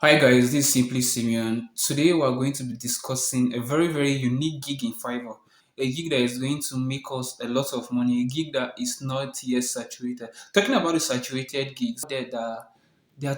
Hi guys, this is Simply Simeon. Today we are going to be discussing a very unique gig in Fiverr. A gig that is going to make us a lot of money, a gig that is not yet saturated. Talking about the saturated gigs, there are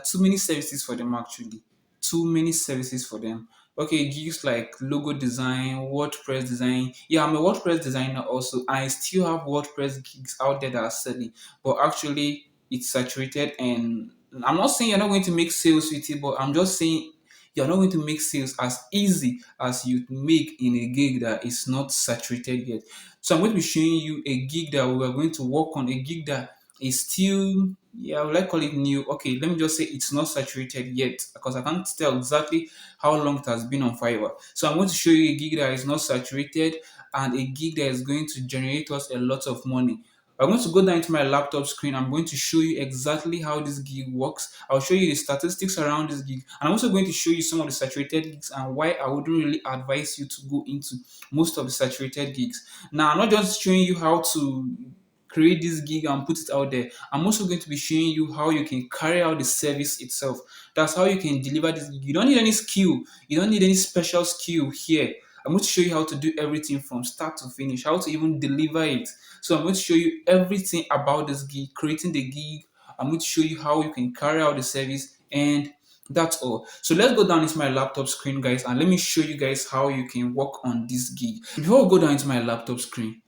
too many services for them actually. Too many services for them. Okay, gigs like logo design, WordPress design. Yeah, I'm a WordPress designer also. I still have WordPress gigs out there that are selling, but actually it's saturated, and I'm not saying you're not going to make sales with it, but I'm just saying you're not going to make sales as easy as you make in a gig that is not saturated yet. So I'm going to be showing you a gig that we are going to work on, a gig that is still, yeah, I would like call it new. Okay, let me just say it's not saturated yet because I can't tell exactly how long it has been on Fiverr. So I'm going to show you a gig that is not saturated and a gig that is going to generate us a lot of money. I'm going to go down into my laptop screen. I'm going to show you exactly how this gig works. I'll show you the statistics around this gig. And I'm also going to show you some of the saturated gigs and why I wouldn't really advise you to go into most of the saturated gigs. Now, I'm not just showing you how to create this gig and put it out there. I'm also going to be showing you how you can carry out the service itself. That's how you can deliver this gig. You don't need any skill. You don't need any special skill here. I'm going to show you how to do everything from start to finish, how to even deliver it. So I'm going to show you everything about this gig, creating the gig. I'm going to show you how you can carry out the service, and that's all. So let's go down into my laptop screen, guys, and let me show you guys how you can work on this gig. Before we go down into my laptop screen,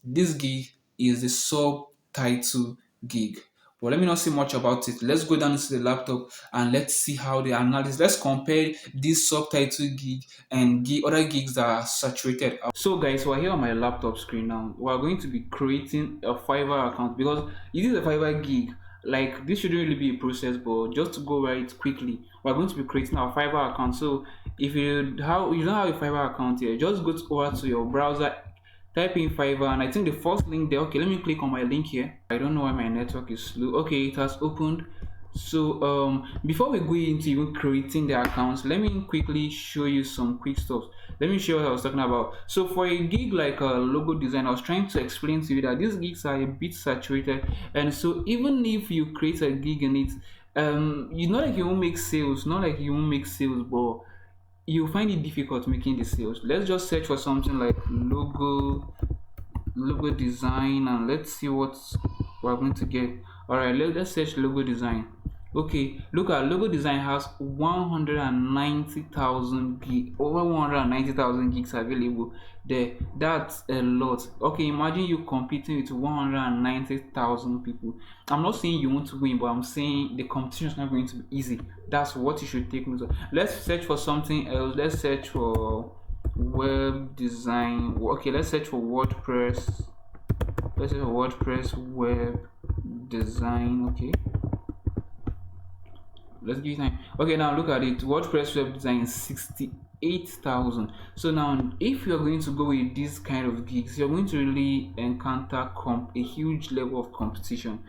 this gig is the subtitle gig. But let me not say much about it. Let's go down into the laptop and let's see how the analysis. Let's compare this subtitle gig and other gigs that are saturated. So guys, we're here on my laptop screen now. We're going to be creating a Fiverr account because it is a Fiverr gig. Like this shouldn't really be a process, but just to go right quickly, we're going to be creating our Fiverr account. So if you don't have a Fiverr account here, just go over to your browser, type in Fiverr, and I think the first link there. Okay, let me click on my link here. I don't know why my network is slow. Okay, it has opened. So before we go into even creating the accounts, let me quickly show you some quick stuff. Let me show you what I was talking about. So for a gig like a logo design, I was trying to explain to you that these gigs are a bit saturated, and so even if you create a gig in it, you not like you won't make sales, not like you won't make sales, but you find it difficult making the sales. Let's just search for something like logo design, and let's see what we're going to get. All right, let's search logo design. Okay, look at logo design has 190,000 gig, over 190,000 gigs available there. That's a lot. Okay, imagine you competing with 190,000 people. I'm not saying you want to win, but I'm saying the competition is not going to be easy. That's what you should take note of. Let's search for something else. Let's search for web design. Okay, let's search for WordPress. Let's search for WordPress web design. Okay, let's give it time. Okay, now look at it. WordPress web design is 68,000. So now if you're going to go with this kind of gigs, you're going to really encounter a huge level of competition,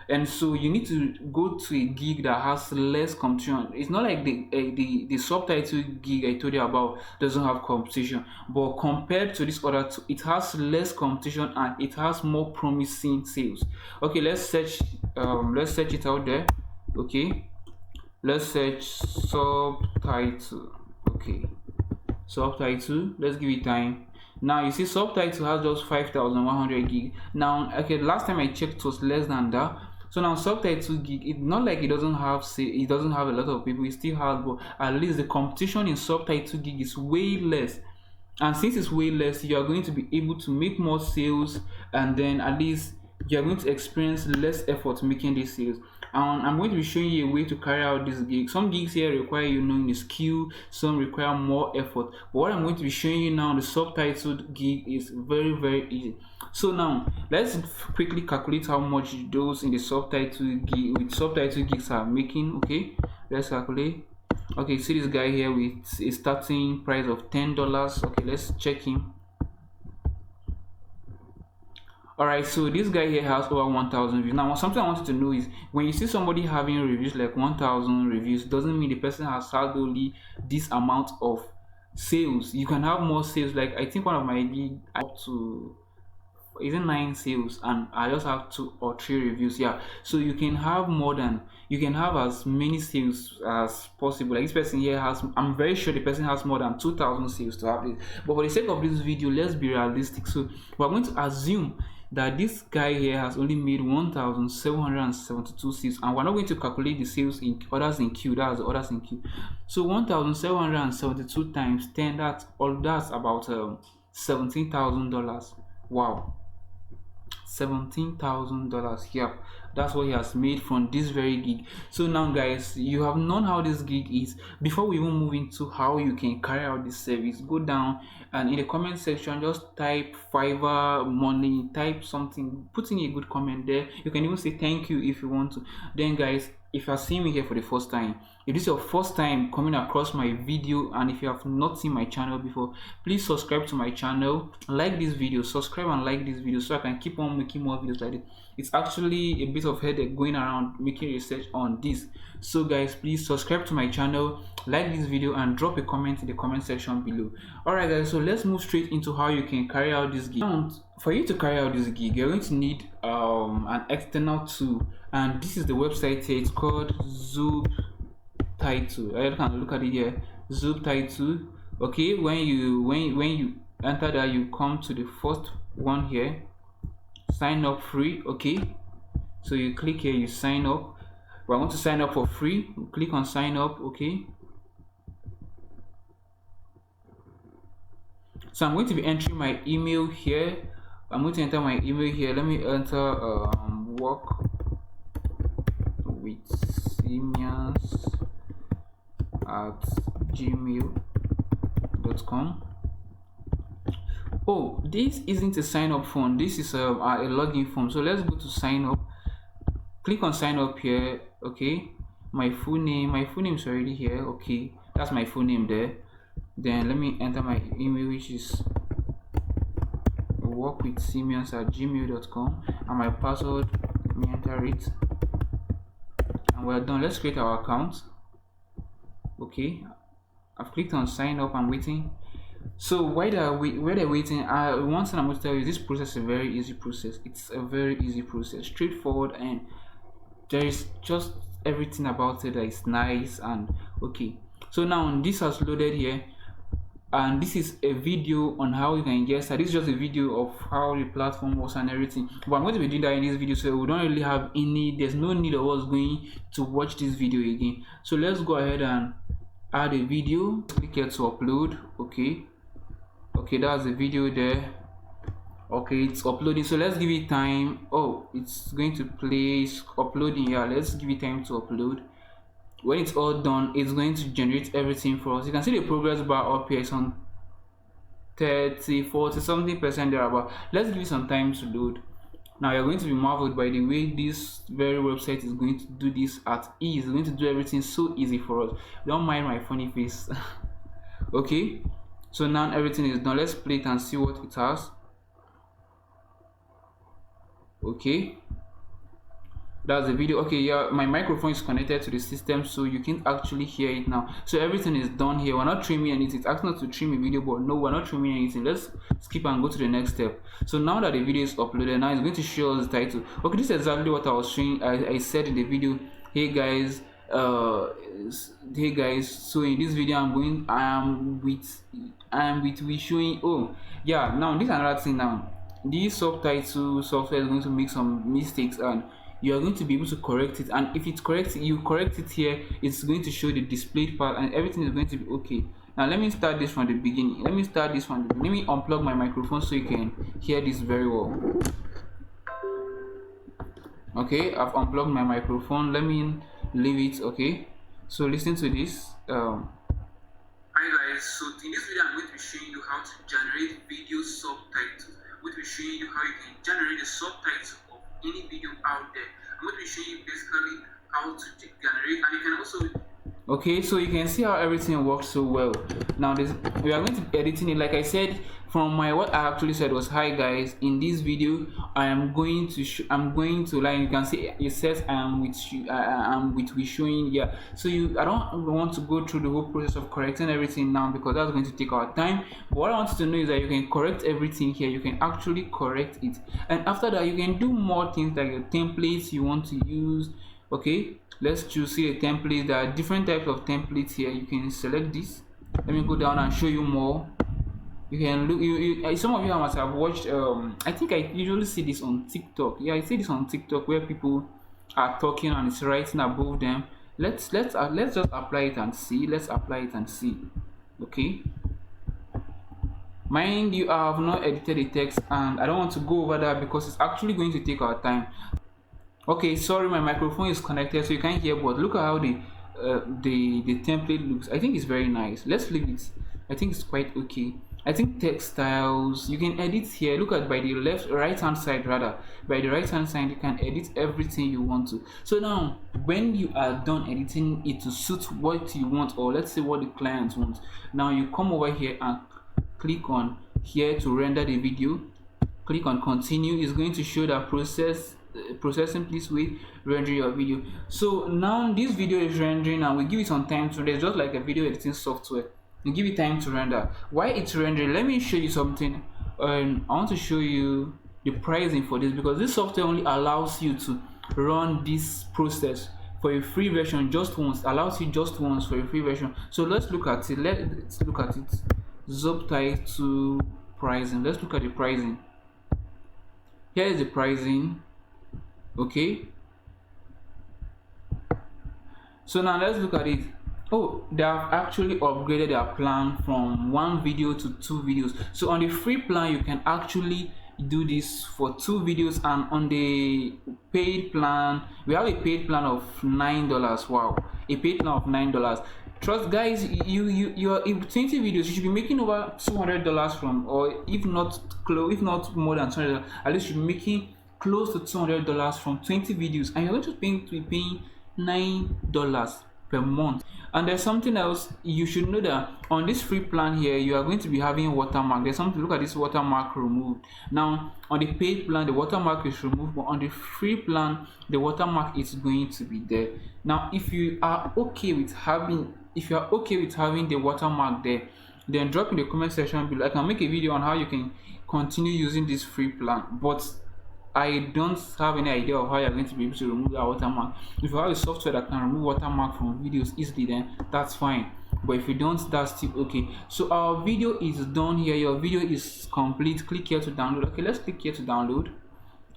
and so you need to go to a gig that has less competition. It's not like the subtitle gig I told you about doesn't have competition, but compared to this other two, it has less competition and it has more promising sales. Okay, let's search it out there. Okay, let's search subtitle. Okay, subtitle, let's give it time. Now you see subtitle has just 5,100 gig. Now okay, last time I checked it was less than that. So now subtitle gig, it's not like it doesn't have, say, it doesn't have a lot of people. It still has, but at least the competition in subtitle gig is way less. And since it's way less, you are going to be able to make more sales, and then at least you are going to experience less effort making these sales. And I'm going to be showing you a way to carry out this gig. Some gigs here require you knowing the skill, some require more effort. But what I'm going to be showing you now, the subtitled gig, is very easy. So now let's quickly calculate how much those in the subtitle gig with subtitle gigs are making. Okay, let's calculate. Okay, see this guy here with a starting price of $10. Okay, let's check him. All right, so this guy here has over 1,000 views. Now something I wanted to know is, when you see somebody having reviews like 1,000 reviews, doesn't mean the person has had only this amount of sales. You can have more sales. Like I think one of my gig up to is it 9 sales and I just have 2 or 3 reviews. Yeah, so you can have more than, you can have as many sales as possible. Like this person here has, I'm very sure the person has more than 2,000 sales to have this. But for the sake of this video, let's be realistic. So we're going to assume that this guy here has only made 1,772 sales, and we're not going to calculate the sales in orders in queue. That's the orders in queue. So 1,772 times 10, that's about $17,000. Wow, $17,000. Yep, that's what he has made from this very gig. So now guys, you have known how this gig is. Before we even move into how you can carry out this service, go down and in the comment section just type Fiverr money, type something, put in a good comment there. You can even say thank you if you want to. Then guys, if you are seeing me here for the first time, if this is your first time coming across my video, and if you have not seen my channel before, please subscribe to my channel, like this video, subscribe and like this video so I can keep on making more videos like this. It's actually a bit of headache going around making research on this. So guys, please subscribe to my channel, like this video, and drop a comment in the comment section below. Alright guys, so let's move straight into how you can carry out this gig. And for you to carry out this gig, you're going to need an external tool, and this is the website here. It's called Title. I can look at it here. Title. Okay, when you enter that, you come to the first one here, sign up free. Okay, so you click here, you sign up. I want to sign up for free. Click on sign up. Okay, so I'm going to be entering my email here. I'm going to enter my email here. Let me enter work with Siemens at gmail.com. Oh, this isn't a sign up form, this is a login form. So let's go to sign up. Click on sign up here. Okay, my full name is already here. Okay, that's my full name there. Then let me enter my email, which is work with Siemens at gmail.com, and my password, let me enter it, and we're done. Let's create our account. Okay, I've clicked on sign up. I'm waiting. So while they're waiting, one thing I'm going to tell you, this process is a very easy process. It's a very easy process, straightforward, and there is just everything about it that is nice. And okay, so now this has loaded here, and this is a video on how you can get started. This is just a video of how the platform works and everything, but I'm going to be doing that in this video, so we don't really have there's no need of us going to watch this video again. So let's go ahead and add a video. Click here to upload. Okay, that's the video there. Okay, it's uploading, so let's give it time. Oh, it's going to play. It's uploading. Yeah, let's give it time to upload. When it's all done, it's going to generate everything for us. You can see the progress bar up here. It's on 30, 40 something percent there. About, let's give it some time to load. Now you're going to be marveled by the way this very website is going to do this at ease. It's going to do everything so easy for us. Don't mind my funny face. Okay, so now everything is done. Let's play it and see what it has. Okay, that's the video. Okay, yeah, my microphone is connected to the system, so you can actually hear it now. So everything is done here. We're not trimming anything. It's asking us to trim a video, but no, we're not trimming anything. Let's skip and go to the next step. So now that the video is uploaded, now it's going to show us the title. Okay, this is exactly what I was showing. I said in the video, hey guys, so in this video I am with we showing. Oh yeah, now this is another thing. Now this subtitle software is going to make some mistakes, and you are going to be able to correct it. And if it's correct, you correct it here, it's going to show the displayed part, and everything is going to be okay. Now let me start this from the beginning. Let me unplug my microphone so you can hear this very well. Okay, I've unplugged my microphone. Let me leave it. Okay, so listen to this. Hi guys, so in this video I'm going to be showing you how to generate video subtitles. I'm going to be showing you how you can generate the subtitles of any video out there. I'm going to be showing you basically how to generate, and you can also Okay, so you can see how everything works so well. Now this, we are going to be editing it. Like I said, from my what I actually said was, hi guys, in this video I am going to I'm going to, like you can see it says I am with you, I am with we showing. Yeah, so I don't want to go through the whole process of correcting everything now, because that's going to take our time. But what I want you to know is that you can correct everything here. You can actually correct it, and after that you can do more things like the templates you want to use. Okay, let's choose, see a template. There are different types of templates here. You can select this. Let me go down and show you more. You can look, some of you must have watched, I think I usually see this on TikTok. Yeah, I see this on TikTok where people are talking and it's writing above them. Let's just apply it and see. Let's apply it and see. Okay, mind you, I have not edited the text and I don't want to go over that because it's actually going to take our time. Okay, sorry, my microphone is connected so you can't hear, but look at how the template looks. I think it's very nice. Let's leave it. I think it's quite okay. I think text styles you can edit here. Look at by the right hand side, rather by the right hand side you can edit everything you want to. So now when you are done editing it to suit what you want, or let's say what the client wants, now you come over here and click on here to render the video. Click on continue. It's going to show that processing, please wait, render your video. So now this video is rendering and we give it some time to render. It's just like a video editing software. You give it time to render. Why it's rendering, let me show you something. I want to show you the pricing for this, because this software only allows you to run this process for a free version just once, allows you just once for a free version. So let's look at it. Let's look at it. Subtitle pricing. Let's look at the pricing. Here is the pricing. Okay, so now let's look at it. Oh, they have actually upgraded their plan from 1 video to 2 videos. So on the free plan you can actually do this for 2 videos, and on the paid plan we have a paid plan of $9. Wow, a paid plan of $9. Trust guys, you are in 20 videos you should be making over $200 from, or if not more than $200, at least you should be making close to $200 from 20 videos, and you're going to be paying $9 per month. And there's something else you should know, that on this free plan here you are going to be having watermark. There's something, look at this watermark removed. Now on the paid plan the watermark is removed, but on the free plan the watermark is going to be there. Now if you are okay with having the watermark there, then drop in the comment section below. I can make a video on how you can continue using this free plan, but I don't have any idea of how you're going to be able to remove that watermark. If you have a software that can remove watermark from videos easily, then that's fine. But if you don't, that's still okay. So our video is done here. Your video is complete. Click here to download. Okay, let's click here to download.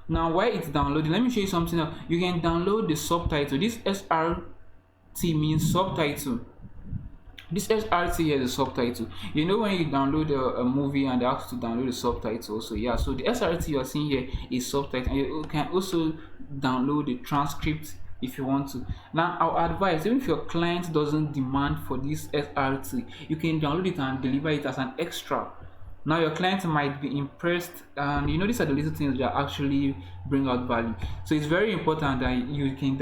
Now while it's downloading, let me show you something else. You can download the subtitle. This SRT means subtitle. This SRT here is a subtitle. You know when you download a movie and they ask you to download the subtitle. So yeah, so the SRT you are seeing here is subtitle, and you can also download the transcript if you want to. Now our advice, even if your client doesn't demand for this SRT, you can download it and deliver it as an extra. Now your client might be impressed, and you know these are the little things that actually bring out value. So it's very important that you can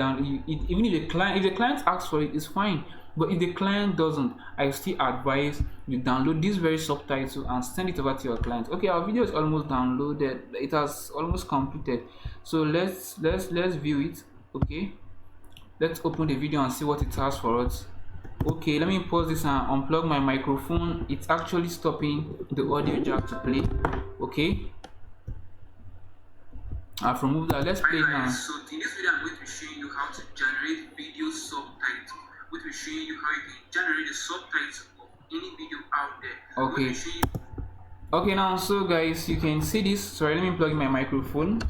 even if the client asks for it, it's fine. But if the client doesn't, I still advise you download this very subtitle and send it over to your client. Okay, our video is almost downloaded. It has almost completed. So let's view it. Okay, let's open the video and see what it has for us. Okay, let me pause this and unplug my microphone. It's actually stopping the audio jack to play. Okay, I've removed that. Let's play now. So in this video I'm going to be showing you how to generate video subtitles. Which will show you how you can generate the subtitles of any video out there. Okay. Okay, now so guys, you can see this. Sorry, let me plug in my microphone.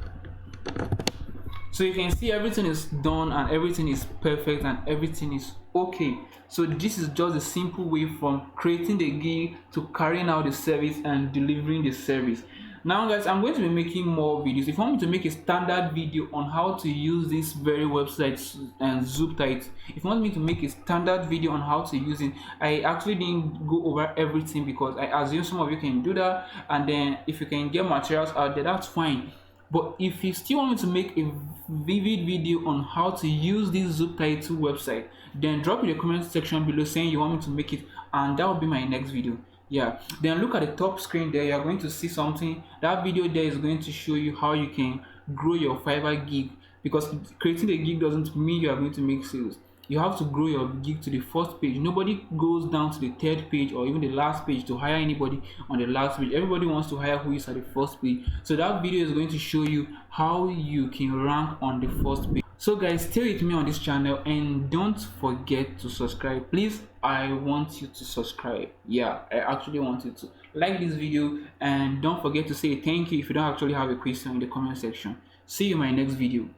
So you can see everything is done and everything is perfect and everything is okay. So this is just a simple way from creating the gig to carrying out the service and delivering the service. Now guys, I'm going to be making more videos. If you want me to make a standard video on how to use this very website and Subtitle, if you want me to make a standard video on how to use it, I actually didn't go over everything because I assume some of you can do that, and then if you can get materials out there, that's fine. But if you still want me to make a vivid video on how to use this subtitle website, then drop in the comment section below saying you want me to make it, and that will be my next video. Yeah, then look at the top screen there. You're going to see something. That video there is going to show you how you can grow your Fiverr gig, because creating a gig doesn't mean you are going to make sales. You have to grow your gig to the first page. Nobody goes down to the third page or even the last page to hire anybody on the last page. Everybody wants to hire who is at the first page. So that video is going to show you how you can rank on the first page. So guys, stay with me on this channel and don't forget to subscribe. Please, I want you to subscribe. Yeah, I actually want you to like this video, and don't forget to say thank you if you don't actually have a question in the comment section. See you in my next video.